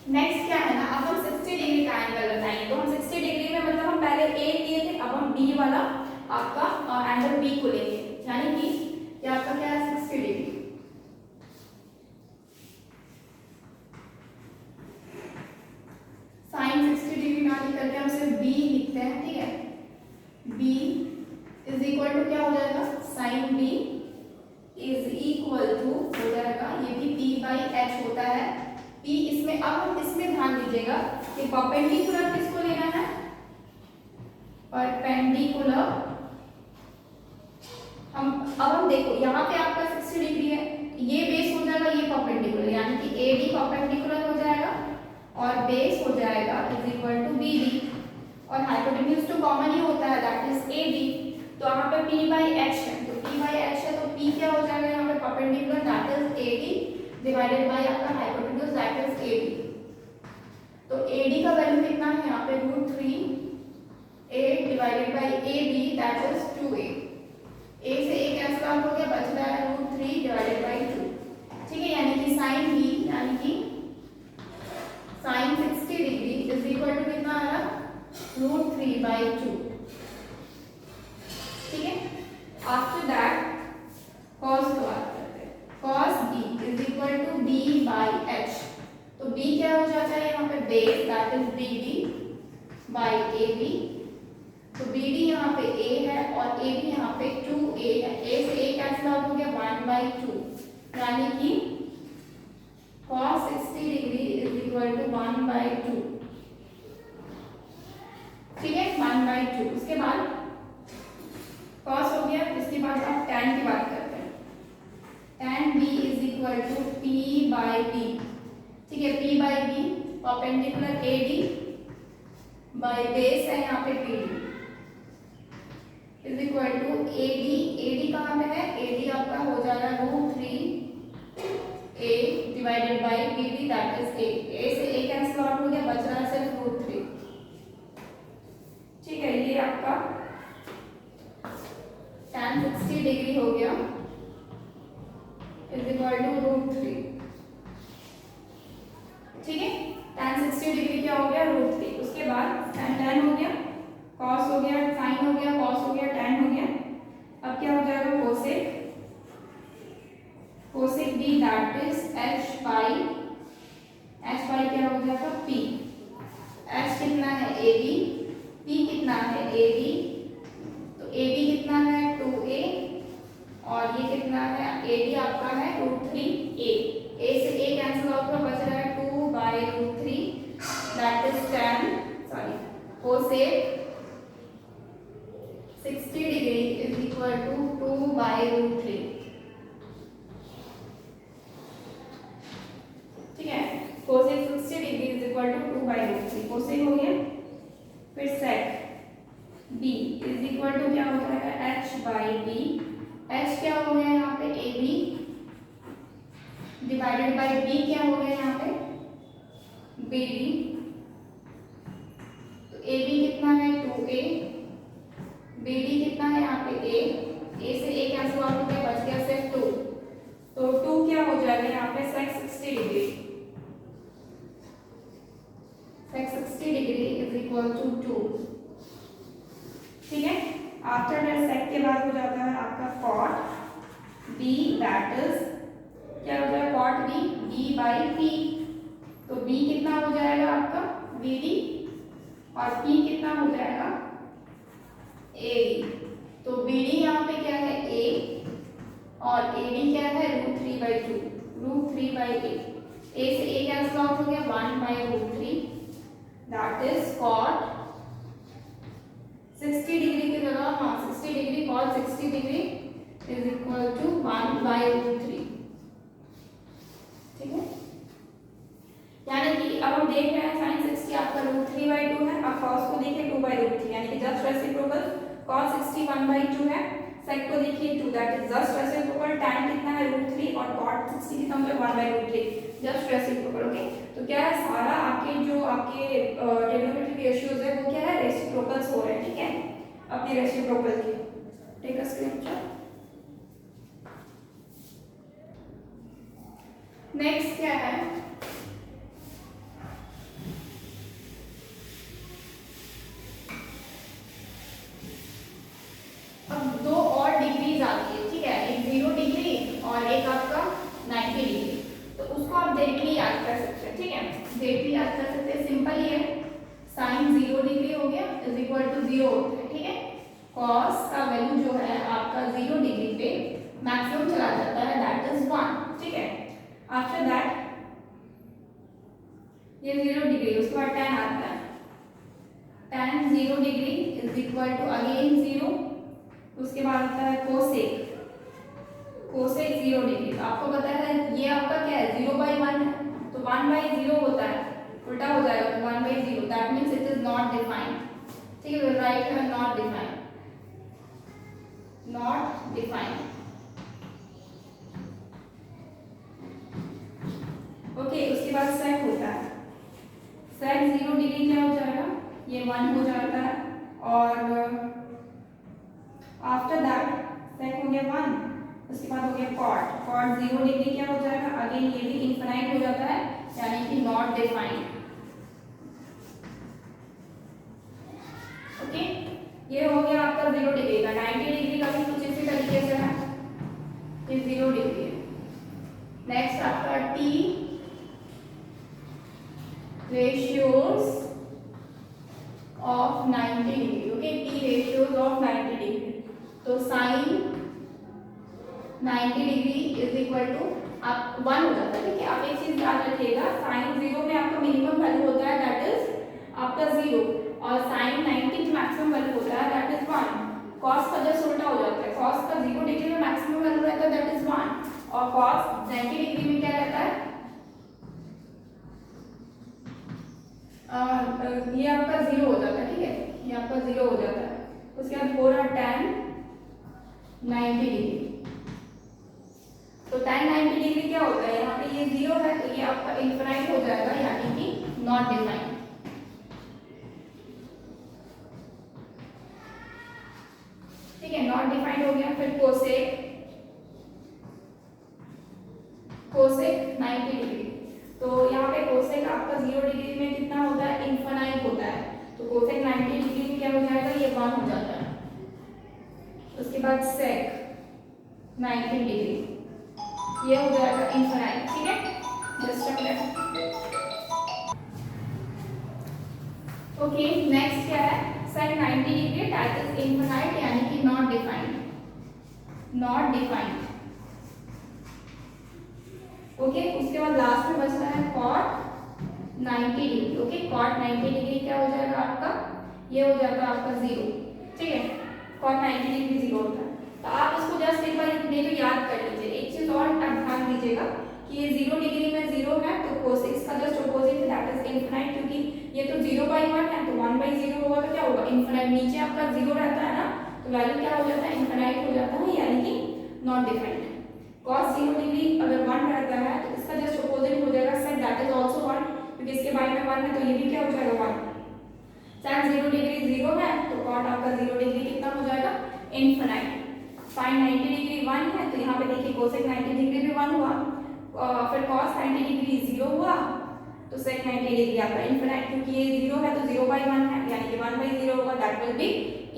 Next क्या है ना, अब हम 60 डिग्री का एंगल बताएंगे। तो हम 60 डिग्री में मतलब हम पहले ए लिए थे, अब हम बी वाला आपका एंगल बी को लेंगे, यानी कि ये आपका क्या है 60 डिग्री। साइन 60 डिग्री ना लिख करके हम सिर्फ बी लिखते हैं, ठीक है। बी इज इक्वल टू क्या हो जाएगा, sine B is equal to हो जाएगा, ये भी पी बाई एच होता है। पी इसमें, अब हम इसमें ध्यान दीजिएगा कि परपेंडिकुलर किसको लेना है, परपेंडिकुलर। अब हम देखो यहाँ पे आपका 60 डिग्री है, ये बेस हो जाएगा, ये परपेंडिकुलर, यानी कि ए डी परपेंडिकुलर हो जाएगा और बेस हो जाएगा is equal to B D, और हाइपोटेन्यूज तो कॉमन ही होता है, दैट इज ए डी। तो यहाँ पे p बाई एच है, तो p बाई एच है, तो p क्या हो जाएगा यहाँ पे perpendicular, that is A D divided by आपका hypotenuse, that is A D. तो ए डी का वैल्यू कितना है यहाँ पे √3 a divided by A B, that is 2a। a से a कैंसिल आउट हो गया, बच रहा है √3 डिवाइडेड बाई 2, ठीक है। यानी कि साइन b, यानी कि sine 60 degree is equal to कितना आ रहा, √3 बाई 2, ठीक है। आफ्टर दैट cos की बात करते हैं, cos b is equal to b by H. तो b क्या हो जाता है यहाँ पे base, that is B D by A B. तो बी डी यहाँ पे a है और ए बी यहाँ पे 2a है, a से a कैंसिल आउट हो गया 1/2, यानी कि cos 60 degree is equal to 1/2, ठीक है, 1/2। उसके बाद cos हो गया, इसके बाद आप tan की बात करते हैं। tan b is equal to p by b, ठीक है। p by b perpendicular A D by base है यहाँ पे P D is equal to A D कहाँ पे है, ए डी आपका हो जाएगा √3 a divided by B D, that is a से a कैंसिल आउट हो गया, बच रहा है सिर्फ √3, ठीक है। ये आपका tan 60 डिग्री हो गया इज इक्वल टू √3, ठीक है। tan 60 डिग्री क्या हो गया, √3। उसके बाद tan हो गया, cos हो गया, sin हो गया, cos हो गया, tan हो गया। अब क्या हो जाएगा cosec b, that is h by क्या हो जाएगा p। h कितना है ab, p कितना है ab, तो ab कितना है 2a और ये कितना है ad आपका है √3a। a से a कैंसिल आउट हो, बच रहा है 2/√3, that is cosec 60 degree is equal to 2/√3, ठीक है। cosec 60 degree is equal to 2/√3, cosec हो गया। फिर sec b is equal to क्या हो जाएगा h बाई b, h क्या हो गया यहाँ पे ab डिवाइडेड बाई b क्या हो गया यहाँ पे bd। तो ab कितना है 2a, bd कितना है यहाँ पे a से a कैंसिल आउट हो गया, बच गया सिर्फ 2। तो 2 क्या हो जाएगा यहाँ पे sec 60 degree, sec 60 degree is equal to 2, ठीक है। आफ्टर दैट sec के बाद हो जाता है आपका cot b, दैट इज क्या हो जाएगा cot b, b by p। तो b कितना हो जाएगा आपका bd और p कितना हो जाएगा ad। तो bd यहाँ पे क्या है a और ad क्या है √3/2, √3/a। a से a कैंसिल आउट हो गया 1/√3, दैट इज cot 60 डिग्री की जगह, हाँ 60 degree, cot 60 degree is equal to 1/√3, ठीक है। यानी कि अब हम देख रहे हैं साइन 60 आपका √3/2 है, अब cos को देखिए 2/√3, यानी कि जस्ट रेसिप्रोकल। cos 60 1/2 है, sec को देखिए 2, that is just reciprocal. tan कितना है √3 और cot 60 कितना हो गया 1/√3, जस्ट रेसिप्रोकल, ओके। तो क्या है सारा आपके जो आपके ट्रिग्नोमेट्रिक रेशियोज है वो क्या है रेसिप्रोकल्स हो रहे हैं, ठीक है। अपने रेसिप्रोकल के टेक अ स्क्रीनशॉट। नेक्स्ट क्या है वेट भी याद कर सकते हैं, सिंपल ही है। साइन 0 डिग्री हो गया इज इक्वल टू 0 होता है, ठीक है। कॉस का वैल्यू जो है आपका 0 डिग्री पे मैक्सिमम चला जाता है, दैट इज 1, ठीक है। आफ्टर दैट ये 0 डिग्री, उसके बाद tan आता है, tan 0 degree is equal to again 0, उसके बाद आता है कोसेक, कोसेक 0 डिग्री। तो आपको पता है ये आपका क्या है, 0/1 है, तो 1/0 होता है, उल्टा हो जाएगा तो 1/0, that means it is not defined, ठीक है। राइट है not defined, not defined, okay. उसके बाद सेक होता है, सेक 0 डिग्री क्या हो जाएगा, ये 1 हो जाता है, और आफ्टर दैट सेक हो गया 1, उसके बाद हो गया कॉट, कॉट 0 डिग्री क्या हो जाएगा, अगेन ये भी इनफाइनाइट हो जाता है, यानी कि नॉट डिफाइंड, ओके। ये हो गया आपका 0 डिग्री का। 90 डिग्री का भी कुछ इसी तरीके से है, ये 0 डिग्री है। नेक्स्ट आपका T ratios of 90 degree, okay, T ratios of 90 degree. तो sine 90 degree is equal to आप 1 हो जाता है, ठीक है। आप एक चीज याद रखिएगा, साइन 0 में आपका मिनिमम वैल्यू होता है, दैट इज आपका 0, और साइन 90 में मैक्सिमम वैल्यू होता है, दैट इज 1। कॉस का जस्ट उल्टा हो जाता है, कॉस का 0 डिग्री में मैक्सिमम वैल्यू रहता है, दैट इज 1, और कॉस 90 डिग्री में क्या रहता है, ये आपका 0 हो जाता है, ठीक है, ये आपका 0 हो जाता है। उसके बाद हो रहा tan 90 डिग्री, तो tan 90 डिग्री क्या होता है, यहाँ पे ये 0 है तो ये आपका इनफाइनाइट हो जाएगा, यानी कि नॉट डिफाइंड, ठीक है, नॉट डिफाइंड हो गया। फिर कोसेक, कोसेक 90 डिग्री, तो यहाँ पे कोसेक आपका 0 डिग्री में कितना होता है, इनफाइनाइट होता है, तो कोसेक 90 डिग्री में क्या हो जाएगा, ये 1 हो जाता है। उसके बाद सेक 90 डिग्री, ये हो जाएगा इनफाइनाइट, ठीक है। Just a minute, okay. Next क्या है, sec 90 degree that is infinite, यानी कि not defined, not defined, okay. उसके बाद लास्ट में बचता है cot 90 degree, okay. Cot 90 degree क्या हो जाएगा आपका, ये हो जाएगा आपका 0, ठीक है। कॉट 90 डिग्री 0 होता है, तो आप इसको जस्ट एक बार इतने को याद कर लीजिए। एक चीज और ध्यान दीजिएगा कि ये 0 डिग्री में 0 है, तो कोसेक का जस्ट अपोजिट है, दैट इज इनफाइनाइट, क्योंकि ये तो 0/1 है, तो 1/0 होगा तो क्या होगा, इनफाइनाइट। नीचे आपका 0 रहता है ना, तो वैल्यू क्या हो जाता है, इनफाइनाइट हो जाता है, यानी कि नॉट डिफाइंड। cos 0 डिग्री अगर 1 रहता है तो इसका जस्ट अपोजिट हो जाएगा sin, दैट इज आल्सो 1, क्योंकि इसके बारे में 1 है तो ये भी क्या हो जाएगा 1। sin 0 डिग्री 0 है तो cot आपका 0 डिग्री कितना हो जाएगा, इनफाइनाइट। sin 90 डिग्री 1 है तो यहाँ पे देखिए cosec 90 डिग्री भी 1 हुआ, फिर cos 90 डिग्री 0 हुआ, तो sec 90 डिग्री आपका इनफाइनाइट, क्योंकि ये 0 है तो 0/1 है, यानी कि 1/0 होगा, that will be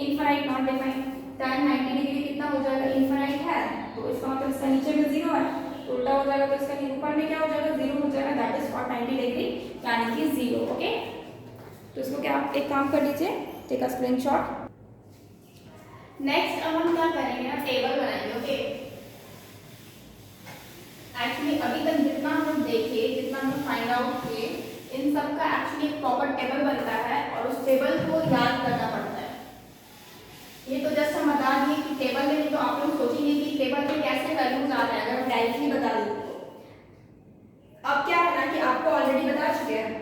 infinite, not defined. tan 90 degree कितना हो जाएगा, इनफाइनाइट है, तो इसका मतलब इसका नीचे में 0 है, तो उल्टा हो जाएगा, तो इसका ऊपर में क्या हो जाएगा, 0 हो जाएगा, दैट इज cot 90 डिग्री, यानी कि 0, ओके। तो इसको क्या आप एक काम कर लीजिए, टेक अ स्क्रीनशॉट। नेक्स्ट अब हम क्या करेंगे ना, टेबल बनाएंगे, ओके। एक्चुअली अभी तक जितना हम देखे, जितना हम फाइंड आउट किए, इन सब का एक्चुअली एक प्रॉपर टेबल बनता है और उस टेबल को याद करना पड़ता है। ये तो जस्ट हम बता दिए कि टेबल में, तो आप लोग सोचेंगे कि टेबल में कैसे वैल्यूज आ रहे हैं, अगर हम डायरेक्टली बता दें तो। अब क्या है ना कि आपको ऑलरेडी बता चुके हैं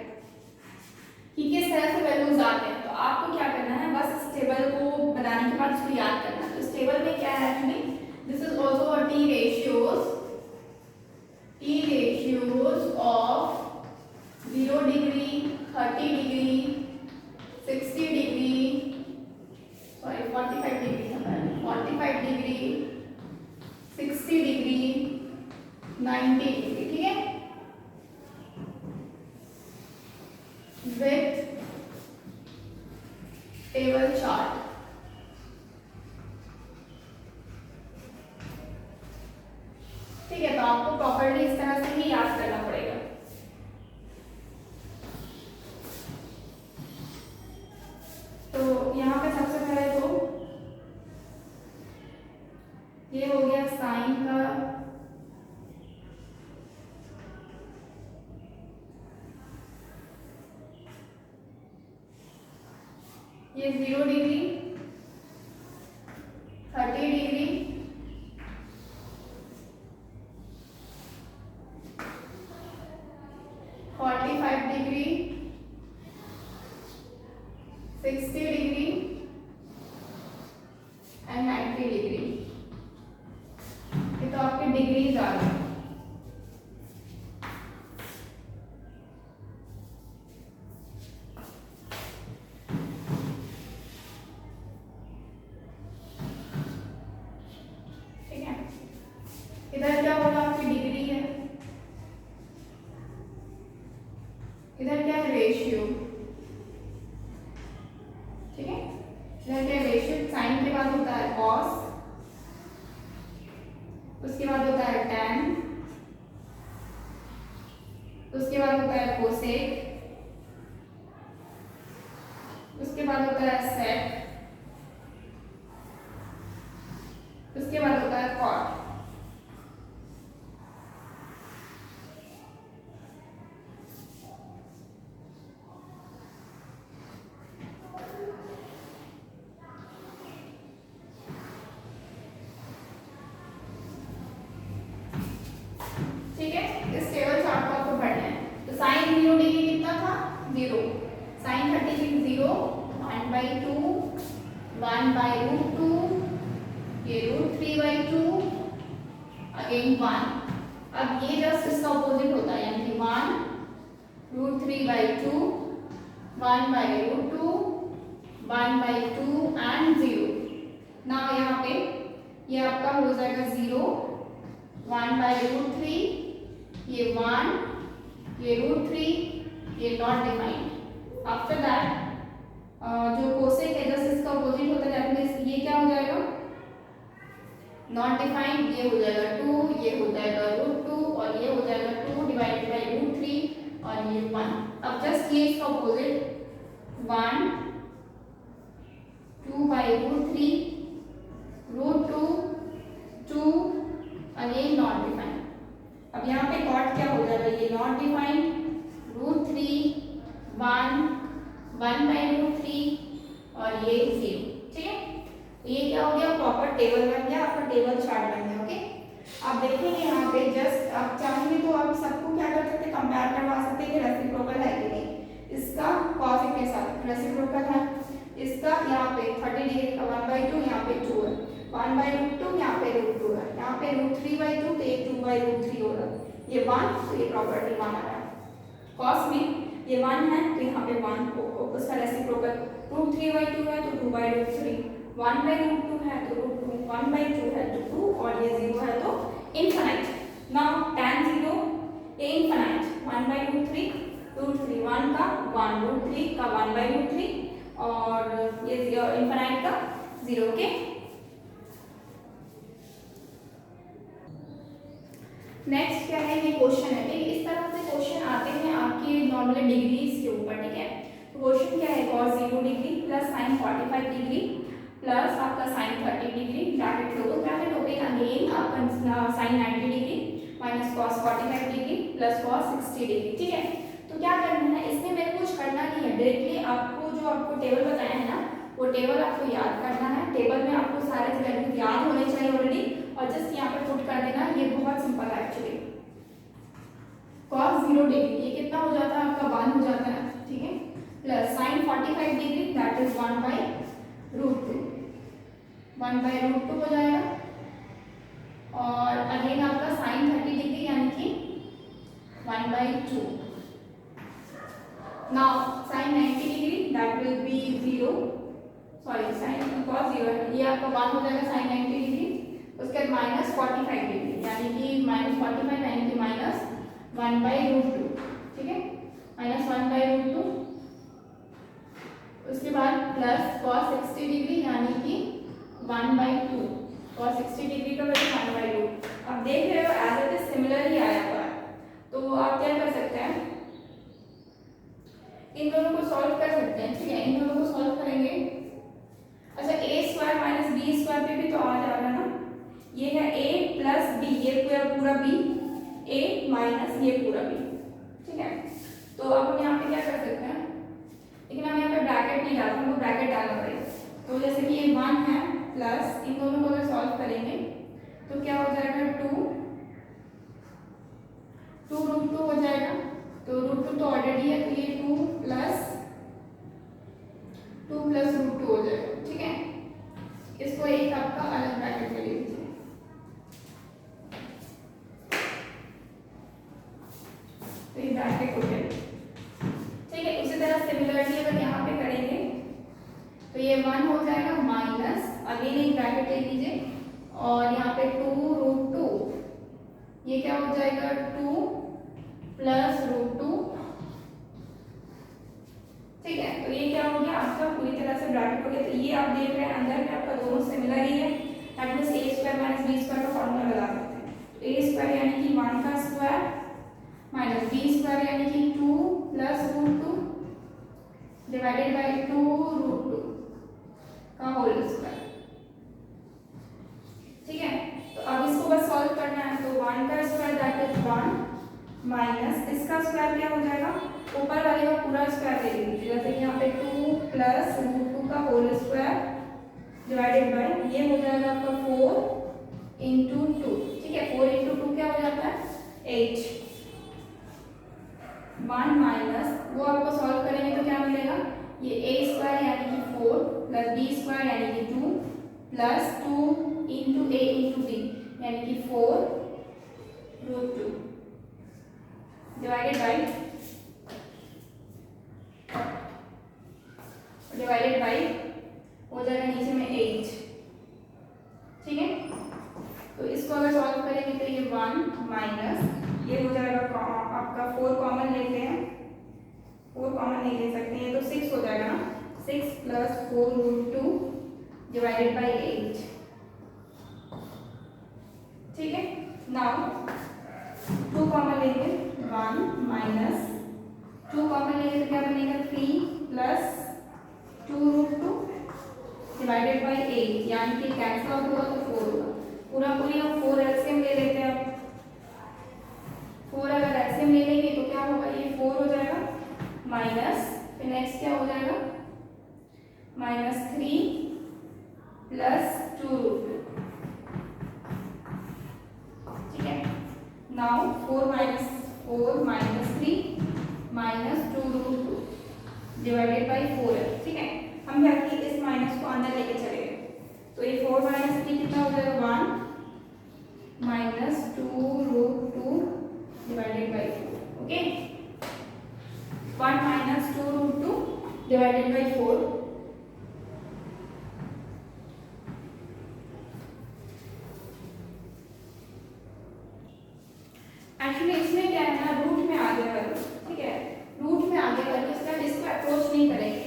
कि किस तरह से वैल्यूज आते हैं, तो आपको क्या करना है, बस इस टेबल को बनाने के बाद इसको याद करना है। तो इस टेबल में क्या है actually, this is also a T ratios of 0 degree, 30 degree, 60 degree, sorry 45 degree, 45 degree, 60 degree, 90 degree, ठीक है, विथ टेबल चार्ट। ठीक है, तो आपको प्रॉपर्ली इस तरह से ही याद करना पड़ेगा। ये 0 degree, 30 degree, 45 degree, 60 degree and 90 degree. ये तो आपके डिग्रीज आ गए। ठीक है, इधर क्या होगा, आपकी डिग्री है, इधर क्या है, रेशियो। ठीक है, इधर क्या रेशियो, साइन के बाद होता है कॉस, उसके बाद होता है tan, उसके बाद होता है कोसेक, उसके बाद होता है सेक, उसके बाद होता है कॉट। ठीक है, इस टेबल चार्ट को आपको पढ़ना है। तो साइन 0 डिग्री कितना था, 0, साइन 30 डिग्री 0, 1/2, 1/√2, ये √3/2, अगेन 1। अब ये जस्ट इसका ऑपोजिट होता है, यानी कि 1 √3/2, 1/√2, 1/2 एंड 0। ना यहाँ पे ये आपका हो जाएगा 0, 1/√3, ये 1, ये √3, ये नॉट डिफाइंड। आफ्टर दैट जो कोसेक है जस्ट इसका अपोजिट होता है, दैट ये क्या हो जाएगा, नॉट डिफाइंड, ये हो जाएगा 2, ये हो जाएगा √2 और ये हो जाएगा 2 डिवाइडेड बाई √3 और ये 1। अब जस्ट ये इसका अपोजिट 1, 2/√3, √2, 2, अगेन नॉट डिफाइंड। अब यहाँ पे कॉट क्या हो जाएगा, ये नॉट डिफाइंड, √3, 1, 1/√3 और ये 0। ठीक है, तो ये क्या हो गया, प्रॉपर टेबल बन गया, आपका टेबल चार्ट बन गया। ओके, आप देखेंगे यहाँ पे जस्ट आप चाहेंगे तो आप सबको क्या कर सकते हैं, कंपेयर करवा सकते हैं कि रेसिप्रोकल है कि नहीं। इसका कॉस के साथ रेसिप्रोकल है, इसका यहाँ पे 30 डिग्री का 1/2, यहाँ पे 2 है, 1/√2, यहाँ पे √2 है, यहाँ पे √3/2, तो ये 2/√3 हो रहा है, ये 1, तो ये प्रॉपर्टी 1 आ रहा है। कॉस में ये 1 है तो यहाँ पे 1 उसका रेसिप्रोकल, √3/2 है तो 2/√3, 1/√2 है तो √2, 1/2 है तो 2 और ये 0 है तो इनफाइनाइट। नाउ tan 0 ये इनफाइनाइट, 1/√3, √3, 1 का 1, √3 का 1/√3 और ये इनफाइनाइट का 0। ओके, नेक्स्ट क्या है, ये क्वेश्चन है। ठीक है, इस तरह से क्वेश्चन आते हैं आपके नॉर्मली डिग्रीज के ऊपर। ठीक है, तो क्वेश्चन क्या है, cos 0 degree plus sin 45 degree plus आपका sin 30 डिग्री, ब्रैकेट लो, ब्रैकेट ओपन, अगेन आपका sin 90 degree minus cos 45 degree plus cos 60 degree. ठीक है, तो क्या करना है, इसमें मेरे कुछ करना नहीं है, डायरेक्टली आपको जो आपको टेबल बताया है ना, वो टेबल आपको याद करना है। टेबल में आपको सारे वैल्यूज याद होने चाहिए ऑलरेडी, और जस्ट यहाँ पे पुट कर देना। ये बहुत सिंपल है एक्चुअली। cos 0 डिग्री ये कितना हो जाता है, आपका 1 हो जाता है। ठीक है, plus sin 45 degree that is 1/√2, 1/√2 हो जाएगा, और अगेन आपका sin 30 डिग्री यानी कि 1/2। Now sin 90 degree that will be 0, sorry sin cos 0 ये आपका 1 हो जाएगा sin 90 डिग्री, उसके बाद माइनस 45 डिग्री यानी कि -45 यानी कि माइनस 1/√2। ठीक है, माइनस 1/√2, उसके बाद प्लस cos 60 डिग्री यानी कि 1/2, cos 60 डिग्री का वैल्यू 1/2। अब देख रहे हो एज इट इज सिमिलर ही आया हुआ है, तो आप क्या कर सकते हैं, इन दोनों को सॉल्व कर सकते हैं। ठीक है, इन दोनों को सॉल्व करेंगे। अच्छा, a² माइनस b² पे भी तो आ जा रहा है ना, ये है a प्लस b, ये पूरा b, a माइनस ये पूरा b। ठीक है, तो अब हम यहाँ पे क्या कर सकते हैं, लेकिन हम यहाँ पे ब्रैकेट ब्रैकेट नहीं डालना, हमको ब्रैकेट डालना पड़ेगा। तो जैसे कि ये 1 है प्लस इन दोनों को अगर सॉल्व करेंगे तो क्या हो जाएगा 2 √2 हो जाएगा। तो √2 तो ऑलरेडी है, तो ये 2 प्लस √2 हो जाएगा। ठीक है, इसको एक आपका अलग ब्रैकेट में ले लीजिए। तो ये ब्रैकेट हो गया। ठीक है, उसी तरह सिमिलरली अगर यहाँ पे करेंगे तो ये 1 हो जाएगा माइनस, अगेन एक ब्रैकेट ले लीजिए और यहाँ पे 2 √2, ये क्या हो जाएगा 2 प्लस √2। ठीक है, तो ये क्या हो गया आपका पूरी तरह से ब्रैकेट हो गया। तो ये आप देख रहे हैं अंदर में आपका दोनों सिमिलर ही है, that means a² minus b² का फॉर्मूला लगा सकते हैं। तो a² यानी कि 1 का स्क्वायर माइनस b² यानी कि 2 प्लस √2 डिवाइडेड बाय 2 √2 का होल स्क्वायर। ठीक है, तो अब इसको बस सॉल्व करना है। तो 1 का स्क्वायर दैट इज 1 माइनस इसका स्क्वायर क्या हो जाएगा, ऊपर वाले का पूरा स्क्वायर ले लीजिए। जैसे कि यहाँ पे 2 प्लस √2 का होल स्क्वायर डिवाइडेड बाय ये हो जाएगा आपका 4 इंटू 2। ठीक है, 4 इंटू 2 क्या हो जाता है 8। 1 माइनस वो आपको सॉल्व करेंगे तो क्या मिलेगा, ये a² यानी कि 4 प्लस b² यानी कि 2 plus 2 into a into b यानी कि 4 √2 डिवाइडेड बाय हो जाएगा नीचे में 8। ठीक है, तो इसको अगर सॉल्व करेंगे तो ये 1 माइनस ये हो जाएगा आपका 4 कॉमन लेते हैं, 4 कॉमन नहीं ले सकते हैं तो 6 हो जाएगा ना, 6 प्लस 4 √2 डिवाइडेड बाय 8। ठीक है, नाउ 2 कॉमन लेंगे 1 माइनस 2 कॉमन लेंगे तो क्या बनेगा 3 प्लस 2 √2 डिवाइडेड बाय 8, यानी कि कैंसिल आउट होगा तो 4 होगा। पूरा पूरी हम 4 एलसीएम ले लेते हैं। अब 4 अगर एलसीएम ले लेंगे तो क्या होगा, ये 4 हो जाएगा माइनस फिर नेक्स्ट क्या हो जाएगा -3 प्लस 2 √2। ठीक है, now 4 minus 3 minus 2 √2 divided by 4 है। ठीक है, हम क्या कि इस माइनस को अंदर लेके चले गए तो ये 4 माइनस 3 कितना हो जाएगा 1 minus 2 √2 divided by 4। Okay, 1 minus 2 √2 divided by 4। Actually इसमें क्या है ना, रूट में आगे बढ़ो। ठीक है, रूट में आगे बढ़ो, इसका इसको अप्रोच नहीं करेंगे।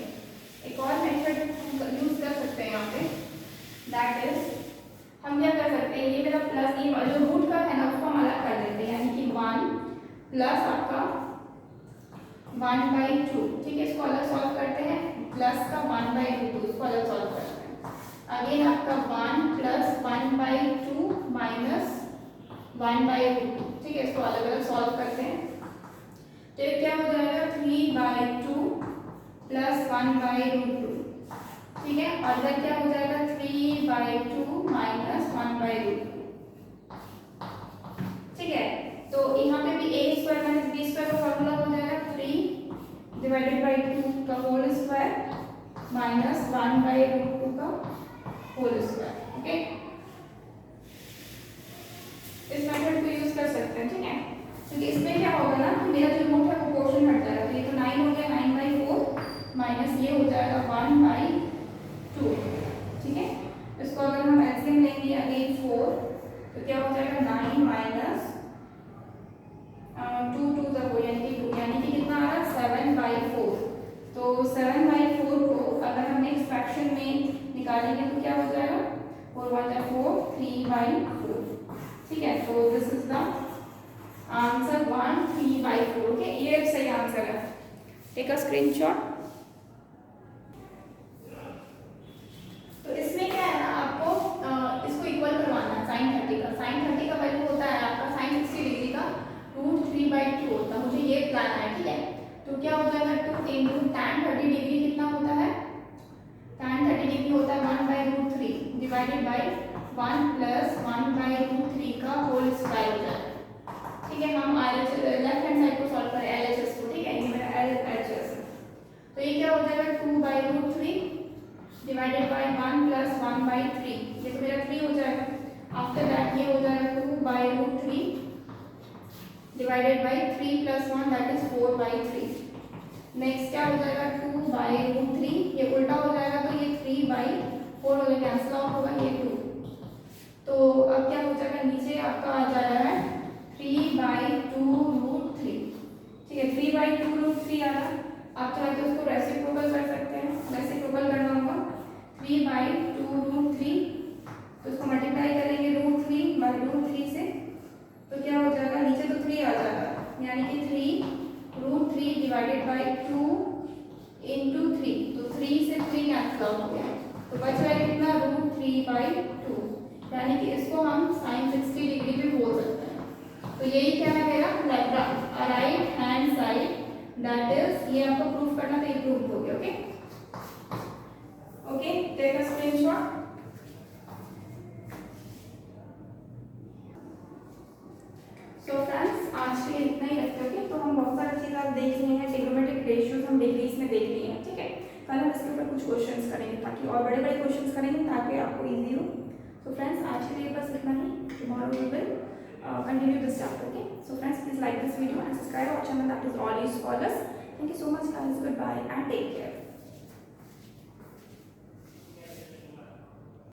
एक और मेथड यूज कर सकते हैं यहाँ पे, दैट इज हम क्या कर सकते हैं, ये मेरा प्लस ये जो रूट का है ना उसको हम अलग कर देते हैं, यानी कि 1 प्लस आपका 1/2। ठीक है, इसको अलग सॉल्व करते हैं, प्लस का 1/2 इसको अलग सॉल्व करते हैं। अगेन आपका 1 प्लस 1/2 माइनस 1/2। ठीक है, इसको अलग अलग सॉल्व करते हैं तो ये क्या हो जाएगा 3/2 प्लस 1/2। ठीक है, और इधर क्या हो जाएगा 3/2 माइनस 1/2। ठीक है, तो यहाँ पे भी a² माइनस b² का फॉर्मूला हो जाएगा 3 डिवाइडेड बाय 2 का होल स्क्वायर माइनस 1/2 का होल स्क्वायर। ओके, इस मेथड को यूज कर सकते हैं। ठीक है, क्योंकि इसमें क्या होगा ना, मेरा जो रूट है वो पोर्शन हट जाएगा। तो ये तो 9 हो गया, 9/4 माइनस ये हो जाएगा 1/2। ठीक है, इसको अगर हम एलसीएम लेंगे अगेन 4 तो क्या हो जाएगा 9 माइनस 2 2 ज़ा यानी कि 2, यानी कि कितना आ रहा है 7/4। तो 7/4 को अगर हम नेक्स्ट फ्रैक्शन में निकालेंगे तो क्या हो जाएगा 4 1 4 3/4। ठीक है, तो this is the answer 1 3/4। Okay, ये सही आंसर है। Take a screenshot. तो इसमें क्या है ना, आपको इसको इक्वल करवाना है sin 30 का। sin 30 का वैल्यू होता है आपका sin 60 डिग्री का √3/2 होता है। मुझे ये प्लान है। ठीक है, तो क्या हो जाएगा 2a इंटू tan 30 डिग्री कितना होता है, tan 30 डिग्री होता है 1/√3 डिवाइडेड बाई 1 प्लस 1/√3 का होल स्क्वायर हो जाएगा। ठीक है, हम लेफ्ट हैंड साइड को सॉल्व करें LHS को। ठीक है, ये मेरा LHS है, तो ये क्या हो जाएगा 2/√3 डिवाइडेड बाई 1 प्लस 1/3, ये तो मेरा 3 हो जाएगा। आफ्टर दैट ये हो जाएगा 2/√3 divided by 3 plus 1 that is 4/3। Next क्या हो जाएगा 2/√3, ये उल्टा हो जाएगा तो ये 3/4 हो जाएगा, कैंसिल आउट होगा ये 2। तो अब क्या हो जाएगा, नीचे आपका आ जा रहा है 3/2√3। ठीक है, 3/2√3 आ रहा है। आप चाहे तो उसको रेसिप्रोकल कर सकते हैं, रेसिप्रोकल करना होगा 3/2√3, तो उसको मल्टीप्लाई करेंगे √3/√3 से, तो क्या हो जाएगा, नीचे तो 3 आ जाएगा, यानी कि 3√3 डिवाइडेड बाई 2 इंटू 3, तो 3 से 3 कैंसिल आउट हो गया, तो बच रहा है कितना √3/2, यानी कि इसको हम sin 60 डिग्री भी बोल सकते हैं। तो यही क्या है मेरा right hand side, that is, ये आपको प्रूफ करना था, ये प्रूफ हो गया। Okay okay, take a screenshot. तो फ्रेंड्स आज के लिए इतना ही रखते हैं। तो हम बहुत सारी चीज़ आप देख लिए हैं, ट्रिग्नोमेट्रिक रेशियोज हम डिग्रीज में देख लिए हैं। ठीक है, कल हम इसके ऊपर कुछ क्वेश्चंस करेंगे, ताकि और बड़े बड़े क्वेश्चंस करेंगे ताकि आपको इजी हो। तो फ्रेंड्स आज के लिए बस इतना ही, tomorrow we will continue this chapter. Okay, so friends, please like this video and subscribe our channel, that is all you scholars. Thank you so much guys, goodbye and take care.